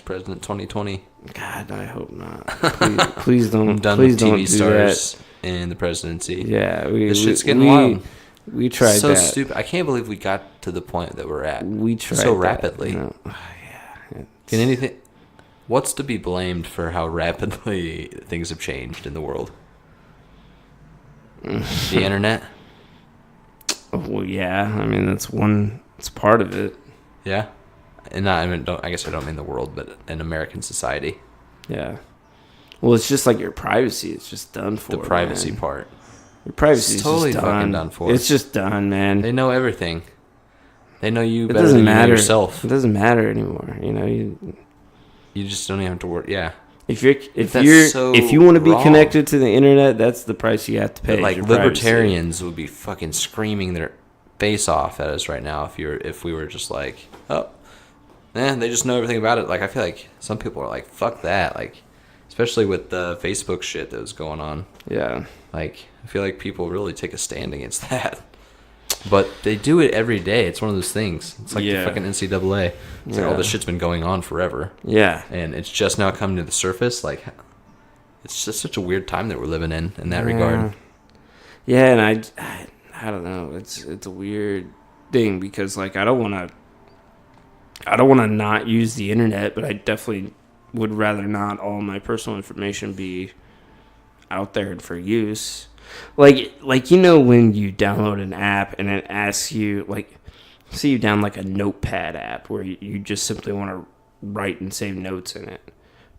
President 2020. God, I hope not. Please don't. I'm done please with don't TV do stars that. in the presidency. Yeah, this shit's getting wild. We tried so that. stupid. I can't believe we got to the point that we're at. We tried so that, rapidly. you know? Can anything? What's to be blamed for how rapidly things have changed in the world? The internet. Well, yeah. I mean, that's one. It's part of it. Yeah, and I guess I don't mean the world, but in American society. Yeah. Well, it's just like your privacy. It's just done for. The privacy man. part. Your privacy is totally just done. fucking done for. It's just done, man. They know everything. They know you It better doesn't than matter. you know yourself. It doesn't matter anymore. You know, You just don't even have to worry. Yeah. if So you want to be wrong. connected to the internet, that's the price you have to pay. But like your privacy. libertarians would be fucking screaming their face off at us right now if we were just like, oh, they just know everything about it. Like I feel like some people are like, fuck that. Like, especially with the Facebook shit that was going on. Yeah. Like I feel like people really take a stand against that. But they do it every day. It's one of those things. It's like the fucking NCAA. It's like all this shit's been going on forever. Yeah. And it's just now coming to the surface. Like, it's just such a weird time that we're living in that regard. Yeah, and I don't know. It's a weird thing because like I don't want to not use the internet, but I definitely would rather not all my personal information be out there for use. Like you know when you download an app and it asks you like, say you download like a notepad app where you just simply want to write and save notes in it,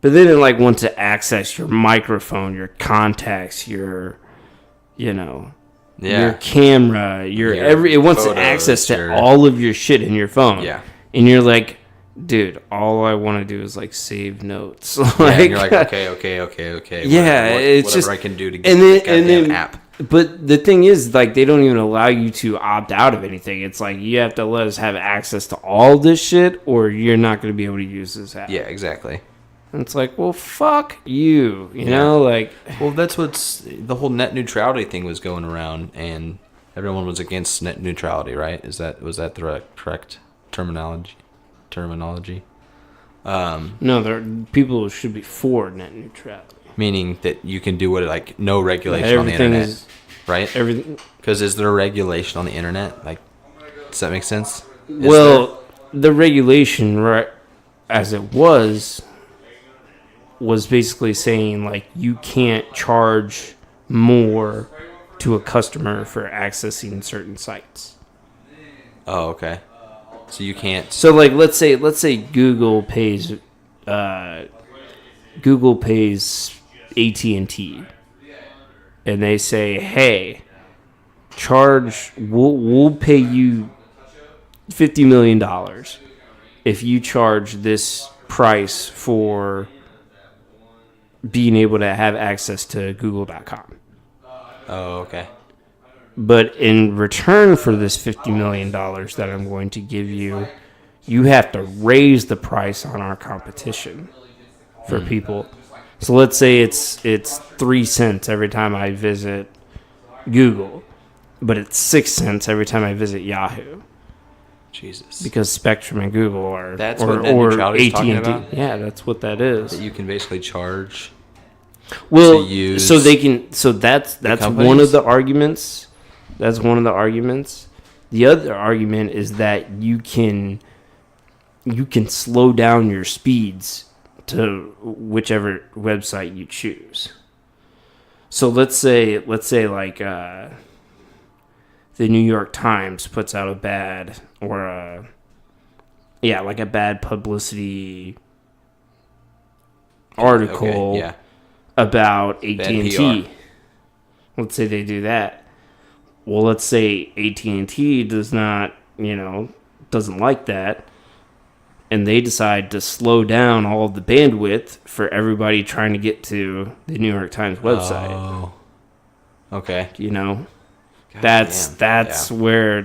but then it like wants to access your microphone, your contacts, your your camera, it wants photos, access to all of your shit in your phone. Yeah. And you're like, dude, all I want to do is like save notes. And you're like, okay. Yeah, it's whatever just I can do to get the goddamn app. But the thing is, like, they don't even allow you to opt out of anything. It's like you have to let us have access to all this shit, or you're not going to be able to use this app. Yeah, exactly. And it's like, well, fuck you. You know, like. Well, that's what's the whole net neutrality thing was going around, and everyone was against net neutrality, right? Was that the correct terminology? No, people should be for net neutrality. Meaning that you can do what, like, no regulation on the internet, right? Everything. Because is there a regulation on the internet? Like, does that make sense? The regulation, right, as it was basically saying, like, you can't charge more to a customer for accessing certain sites. Oh, okay. So you can't. So, like, let's say Google pays AT&T, and they say, hey, we'll pay you $50 million if you charge this price for being able to have access to google.com. Oh, okay. But in return for this $50 million that I'm going to give you, you have to raise the price on our competition for people. So let's say it's 3 cents every time I visit Google, but it's 6 cents every time I visit Yahoo. Jesus. Because Spectrum and Google are what net neutrality is talking about? Yeah, that's what that is. That you can basically charge. Well, to use so they can. So that's one of the arguments. That's one of the arguments. The other argument is that you can slow down your speeds to whichever website you choose. So let's say like the New York Times puts out a bad publicity article about AT&T. Let's say they do that. Well, let's say AT&T doesn't like that, and they decide to slow down all of the bandwidth for everybody trying to get to the New York Times website. Oh. Okay. You know, that's where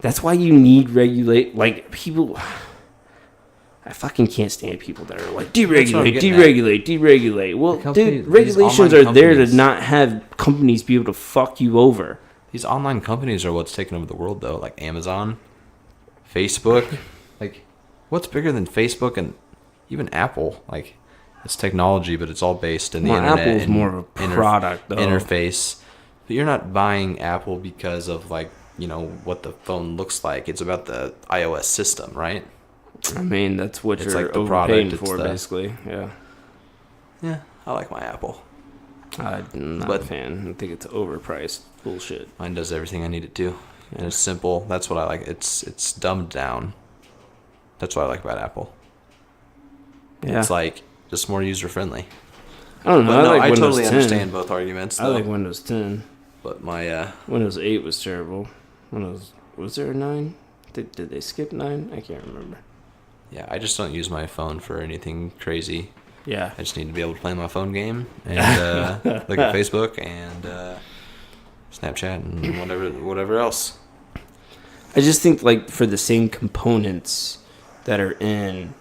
that's why you need regulate. Like, people, I fucking can't stand people that are like, deregulate. Well, dude, regulations are there to not have companies be able to fuck you over. These online companies are what's taking over the world, though. Like Amazon, Facebook. Like, what's bigger than Facebook and even Apple, like it's technology, but it's all based in the Well, internet. Apple's and more of a product, though. Interface. But you're not buying Apple because of like what the phone looks like. It's about the iOS system, right? I mean, that's what It's you're like the overpaying product, for, it's the- basically. Yeah. Yeah, I like my Apple. I'm not a fan. I think it's overpriced bullshit. Mine does everything I need it to, and it's simple. That's what I like. It's dumbed down. That's what I like about Apple. Yeah. It's like just more user friendly. I don't know. But no, I like I Windows totally 10. understand both arguments. I Though. like Windows 10. But my Windows 8 was terrible. Was there a 9? Did they skip 9? I can't remember. yeah, I just don't use my phone for anything crazy. Yeah. I just need to be able to play my phone game and look at Facebook and Snapchat and whatever else. I just think like for the same components that are in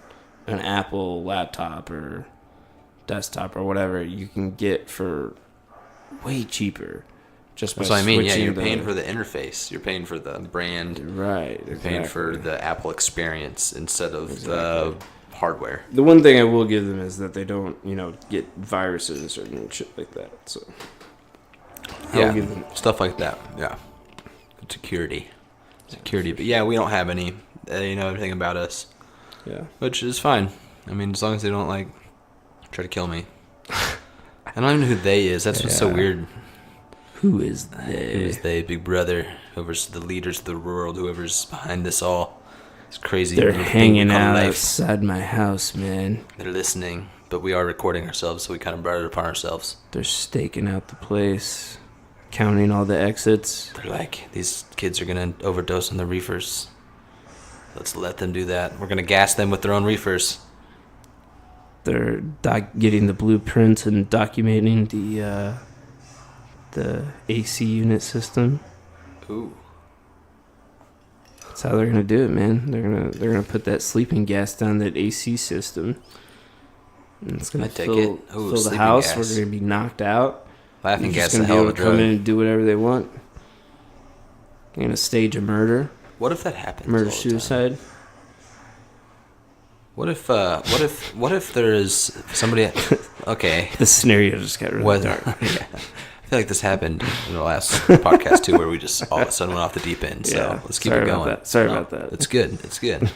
an Apple laptop or desktop or whatever, you can get for way cheaper. Just by That's what I mean. Yeah, switching you're paying for the interface. You're paying for the brand. right. You're paying for the Apple experience instead of the hardware. The one thing I will give them is that they don't, get viruses or shit like that. So Yeah, I'll give them stuff like that. Yeah, security. But yeah, we don't have any. They know everything about us, yeah. which is fine. I mean, as long as they don't like try to kill me. I don't even know who they is. That's what's so Yeah. weird. Who is they? Who is they? Big Brother. Whoever's the leaders of the world. Whoever's behind this all. It's crazy. They're little thing we hanging call out life. outside my house, man. They're listening, but we are recording ourselves, so we kind of brought it upon ourselves. They're staking out the place, counting all the exits. They're like, these kids are gonna overdose on the reefers. Let's let them do that. We're gonna gas them with their own reefers. They're getting the blueprints and documenting the AC unit system. Ooh. That's how they're gonna do it, man. They're gonna put that sleeping gas down that AC system. And it's gonna I take fill, it. Ooh, fill the sleeping house. gas. We're gonna be knocked out. Laughing You're gas just is a gonna be hell able of a to come in drug. and do whatever they want. They're gonna stage a murder, What if that happens? murder all the time? suicide. What if there is somebody? Okay. The scenario just got really What? dark. Yeah. I feel like this happened in the last podcast too, where we just all of a sudden went off the deep end. So Yeah, let's keep sorry it about going. that. Sorry about that. It's good. It's good.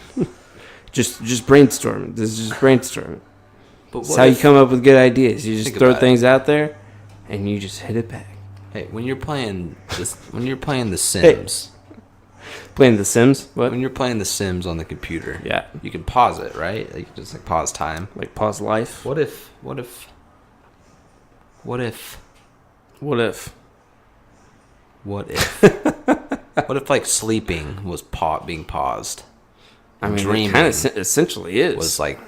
Just brainstorming. This is just brainstorming. But That's how you come up with good ideas. You just Think throw about things out there, and you just hit it back. Hey, when you're playing The Sims, Playing The Sims? What? when you're playing The Sims on the computer, Yeah. you can pause it, right? Like, you can just like pause time. Like pause life. What if What if? what if like sleeping was being paused? I mean, dreaming it kind of essentially is. was like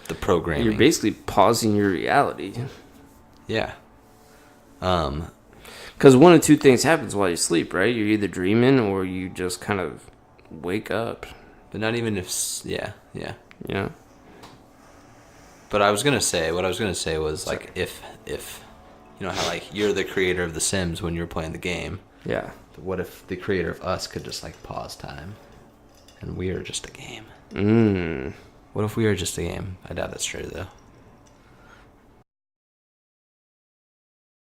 the programming. You're basically pausing your reality. Yeah. Because one of two things happens while you sleep, right? You're either dreaming or you just kind of wake up. But not even if yeah. You know? But what I was gonna say was like if you know how like you're the creator of The Sims when you're playing the game. Yeah. But what if the creator of us could just like pause time, and we are just a game? Mm. What if we are just a game? I doubt that's true though.